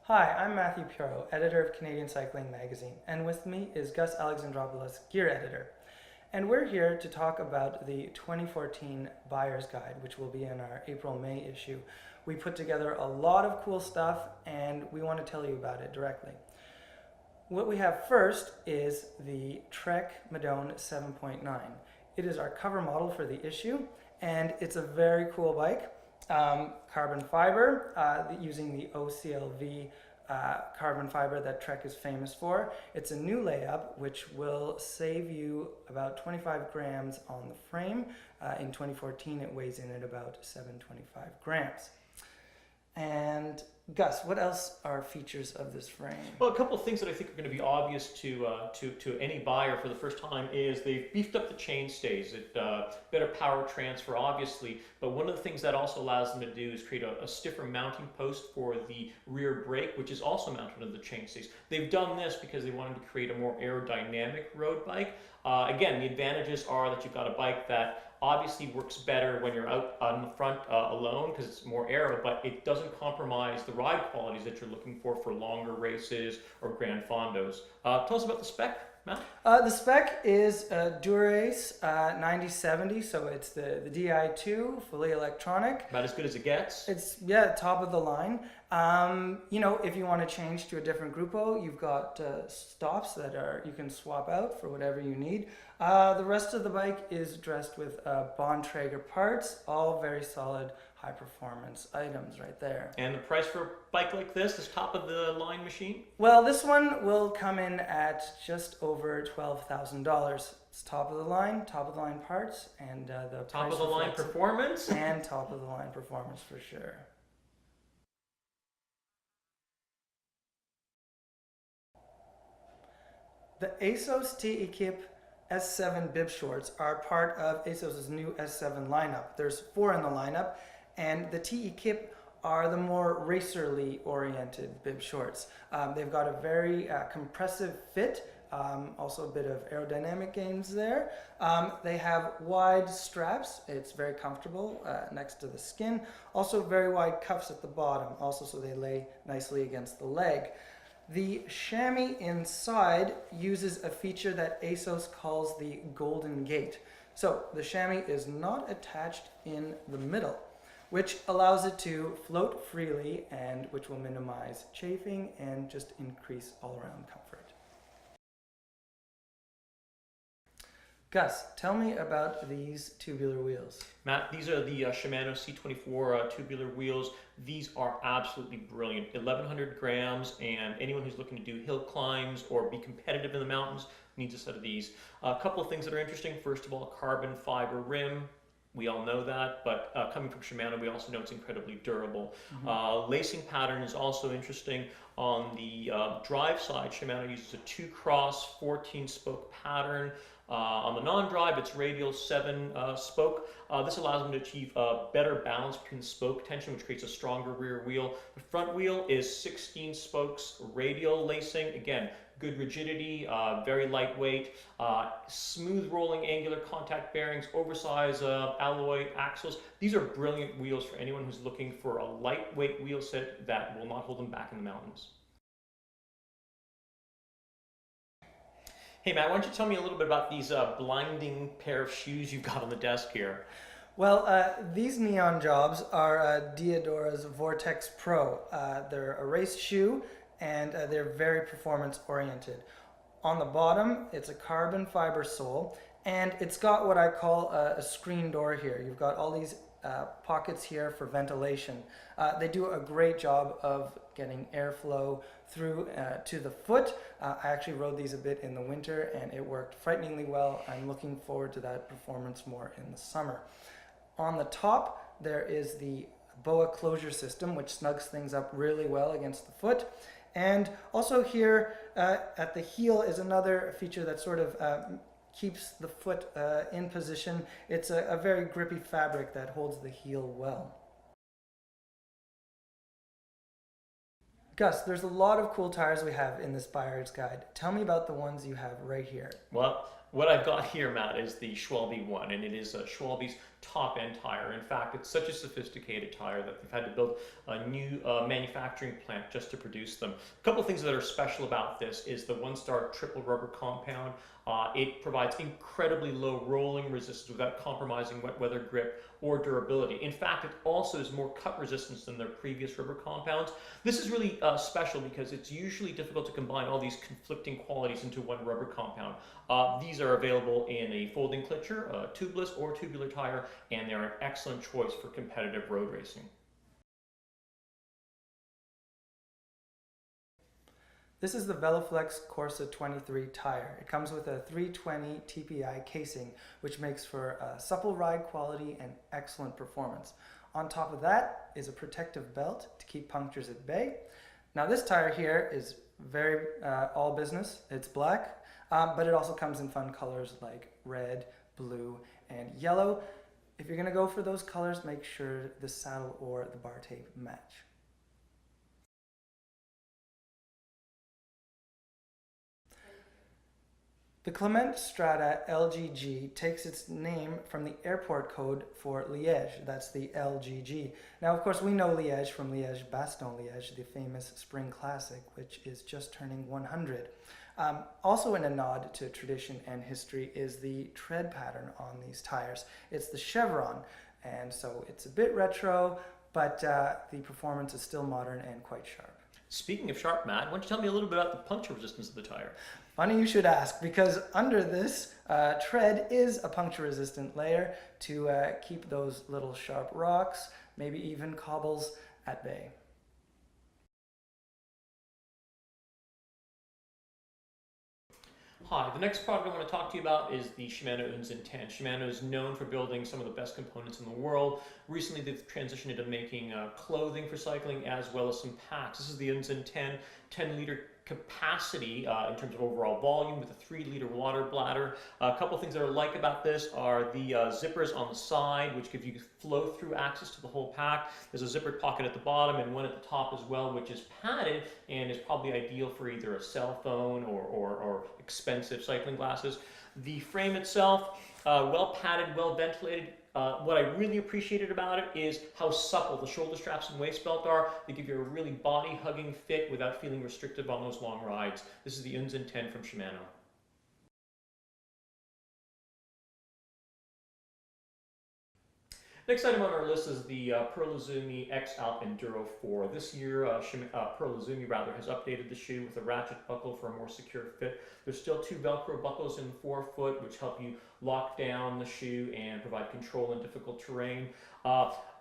Hi, I'm Matthew Pioro, editor of Canadian Cycling Magazine, and with me is Gus Alexandropoulos, gear editor. And we're here to talk about the 2014 Buyer's Guide, which will be in our April-May issue. We put together a lot of cool stuff, and we want to tell you about it directly. What we have first is the Trek MADONE 7.9. It is our cover model for the issue, and it's a very cool bike. Carbon fiber, using the OCLV carbon fiber that Trek is famous for. It's a new layup which will save you about 25 grams on the frame. In 2014 it weighs in at about 725 grams. And Gus, what else are features of this frame? Well, a couple of things that I think are going to be obvious to any buyer for the first time is they've beefed up the chain stays. Better power transfer, obviously, but one of the things that also allows them to do is create a stiffer mounting post for the rear brake, which is also mounted on the chain stays. They've done this because they wanted to create a more aerodynamic road bike. Again, the advantages are that you've got a bike that obviously works better when you're out on the front alone because it's more aero, but it doesn't compromise the ride qualities that you're looking for longer races or Grand Fondos. Tell us about the spec, Matt. The spec is DURA-ACE 9070, so it's the Di2, fully electronic. About as good as it gets. It's, top of the line. If you want to change to a different Grupo, you've got stops that you can swap out for whatever you need. The rest of the bike is dressed with BONTRAGER parts, all very solid, high performance items right there. And the price for a bike like this top of the line machine? Well, this one will come in at just over $12,000. It's top of the line parts, and the top of the line performance? And top of the line performance for sure. The ASOS T-Equip S7 bib shorts are part of ASOS's new S7 lineup. There's 4 in the lineup, and the T-Equip are the more racerly oriented bib shorts. They've got a very compressive fit, also a bit of aerodynamic gains there. They have wide straps, it's very comfortable next to the skin. Also very wide cuffs at the bottom, also so they lay nicely against the leg. The chamois inside uses a feature that ASOS calls the golden gate. So the chamois is not attached in the middle, which allows it to float freely and which will minimize chafing and just increase all-around comfort. Gus, tell me about these tubular wheels. Matt, these are the Shimano C24 tubular wheels. These are absolutely brilliant. 1,100 grams, and anyone who's looking to do hill climbs or be competitive in the mountains needs a set of these. A couple of things that are interesting. First of all, carbon fiber rim. We all know that, but coming from Shimano, we also know it's incredibly durable. Mm-hmm. Lacing pattern is also interesting. On the drive side, Shimano uses a 2-cross 14-spoke pattern. On the non-drive, it's radial 7-spoke. This allows them to achieve a better balance between spoke tension, which creates a stronger rear wheel. The front wheel is 16 spokes radial lacing. Again, good rigidity, very lightweight, smooth rolling angular contact bearings, oversized alloy axles. These are brilliant wheels for anyone who's looking for a lightweight wheel set that will not hold them back in the mountains. Hey Matt, why don't you tell me a little bit about these blinding pair of shoes you've got on the desk here? Well, these neon jobs are DIADORA's VORTEX Pro. They're a race shoe, and they're very performance oriented. On the bottom, it's a carbon fiber sole, and it's got what I call a screen door here. You've got all these pockets here for ventilation. They do a great job of getting airflow through to the foot. I actually rode these a bit in the winter and it worked frighteningly well. I'm looking forward to that performance more in the summer. On the top, there is the BOA closure system, which snugs things up really well against the foot. And also here at the heel is another feature that sort of keeps the foot in position. It's a very grippy fabric that holds the heel well. Gus, there's a lot of cool tires we have in this buyer's guide. Tell me about the ones you have right here. Well, what I've got here, Matt, is the SCHWALBE one, and it is SCHWALBE's top-end tire. In fact, it's such a sophisticated tire that they've had to build a new manufacturing plant just to produce them. A couple of things that are special about this is the one-star triple rubber compound. It provides incredibly low rolling resistance without compromising wet weather grip or durability. In fact, it also is more cut resistance than their previous rubber compounds. This is really special because it's usually difficult to combine all these conflicting qualities into one rubber compound. These are available in a folding clitcher, a tubeless or tubular tire, and they're an excellent choice for competitive road racing. This is the VELOFLEX CORSA 23 tire. It comes with a 320 TPI casing, which makes for supple ride quality and excellent performance. On top of that is a protective belt to keep punctures at bay. Now this tire here is very all business. It's black, but it also comes in fun colors like red, blue, and yellow. If you're going to go for those colors, make sure the saddle or the bar tape match. The CLEMENT STRADA LGG takes its name from the airport code for Liège. That's the LGG. Now, of course, we know Liège from Liège-Bastogne-Liège, the famous spring classic, which is just turning 100. Also in a nod to tradition and history is the tread pattern on these tires. It's the chevron, and so it's a bit retro, but the performance is still modern and quite sharp. Speaking of sharp, Matt, why don't you tell me a little bit about the puncture resistance of the tire? Funny you should ask, because under this tread is a puncture-resistant layer to keep those little sharp rocks, maybe even cobbles, at bay. Hi, the next product I want to talk to you about is the Shimano UNZEN 10. Shimano is known for building some of the best components in the world. Recently, they've transitioned into making clothing for cycling as well as some packs. This is the UNZEN 10-liter capacity in terms of overall volume with a 3-liter water bladder. A couple things that I like about this are the zippers on the side, which give you flow-through access to the whole pack. There's a zippered pocket at the bottom and one at the top as well, which is padded and is probably ideal for either a cell phone or expensive cycling glasses. The frame itself, well padded, well ventilated. What I really appreciated about it is how supple the shoulder straps and waist belt are. They give you a really body-hugging fit without feeling restrictive on those long rides. This is the UNZEN 10 from Shimano. Next item on our list is the IZUMI X-ALP ENDURO 4. This year, IZUMI has updated the shoe with a ratchet buckle for a more secure fit. There's still 2 Velcro buckles in the forefoot, which help you lock down the shoe and provide control in difficult terrain.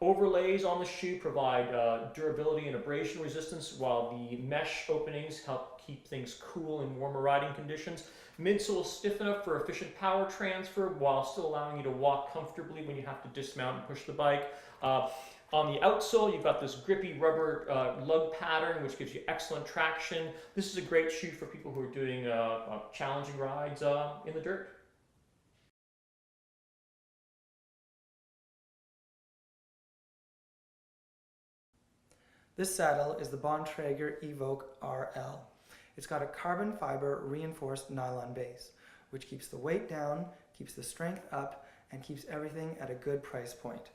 Overlays on the shoe provide durability and abrasion resistance, while the mesh openings help keep things cool in warmer riding conditions. Midsole is stiff enough for efficient power transfer while still allowing you to walk comfortably when you have to dismount and push the bike. On the outsole, you've got this grippy rubber lug pattern, which gives you excellent traction. This is a great shoe for people who are doing challenging rides in the dirt. This saddle is the BONTRAGER EVOKE RL. It's got a carbon fiber reinforced nylon base, which keeps the weight down, keeps the strength up, and keeps everything at a good price point.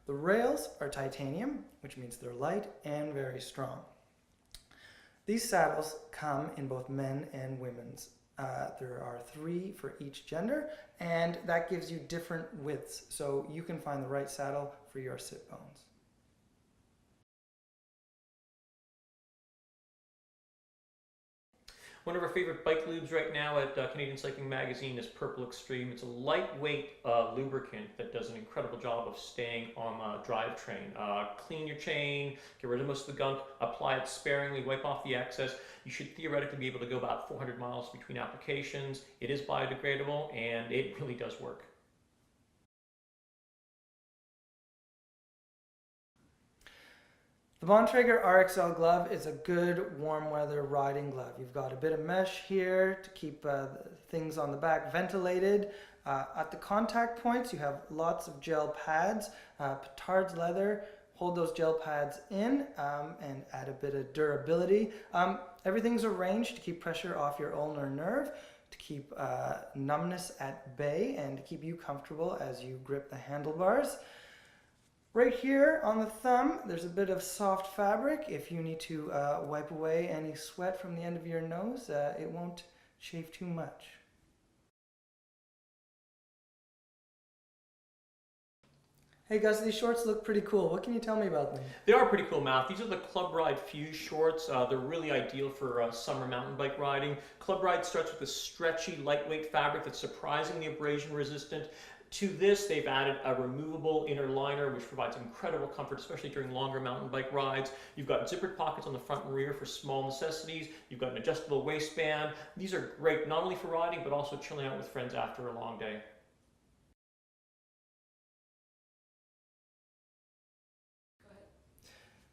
The rails are titanium, which means they're light and very strong. These saddles come in both men and women's. There are 3 for each gender, and that gives you different widths, so you can find the right saddle for your sit bones. One of our favorite bike lubes right now at Canadian Cycling Magazine is Purple Extreme. It's a lightweight lubricant that does an incredible job of staying on the drivetrain. Clean your chain, get rid of most of the gunk, apply it sparingly, wipe off the excess. You should theoretically be able to go about 400 miles between applications. It is biodegradable and it really does work. The BONTRAGER RXL glove is a good warm weather riding glove. You've got a bit of mesh here to keep things on the back ventilated. At the contact points you have lots of gel pads, petard's leather, hold those gel pads in and add a bit of durability. Everything's arranged to keep pressure off your ulnar nerve, to keep numbness at bay and to keep you comfortable as you grip the handlebars. Right here on the thumb, there's a bit of soft fabric. If you need to wipe away any sweat from the end of your nose, it won't chafe too much. Hey Gus, these shorts look pretty cool. What can you tell me about them? They are pretty cool, Matt. These are the Club Ride Fuse shorts. They're really ideal for summer mountain bike riding. Club Ride starts with a stretchy, lightweight fabric that's surprisingly abrasion resistant. To this, they've added a removable inner liner, which provides incredible comfort, especially during longer mountain bike rides. You've got zippered pockets on the front and rear for small necessities. You've got an adjustable waistband. These are great not only for riding, but also chilling out with friends after a long day.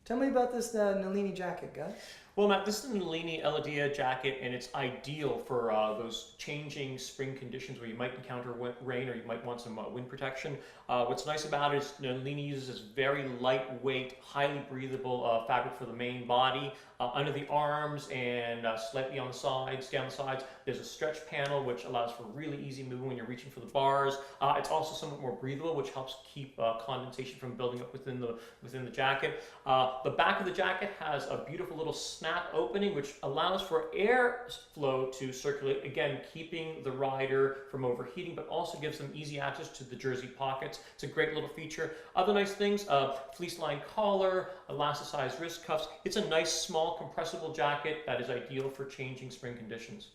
Tell me about this NALINI jacket, Gus. Well, Matt, this is a NALINI ELODEA jacket, and it's ideal for those changing spring conditions where you might encounter rain or you might want some wind protection. What's nice about it is NALINI uses this very lightweight, highly breathable fabric for the main body. Under the arms and slightly on the sides, down the sides, there's a stretch panel which allows for really easy movement when you're reaching for the bars. It's also somewhat more breathable, which helps keep condensation from building up within the jacket. The back of the jacket has a beautiful little snap opening which allows for air flow to circulate, again keeping the rider from overheating, but also gives them easy access to the jersey pockets. It's a great little feature. Other nice things, fleece lined collar, elasticized wrist cuffs. It's a nice small compressible jacket that is ideal for changing spring conditions.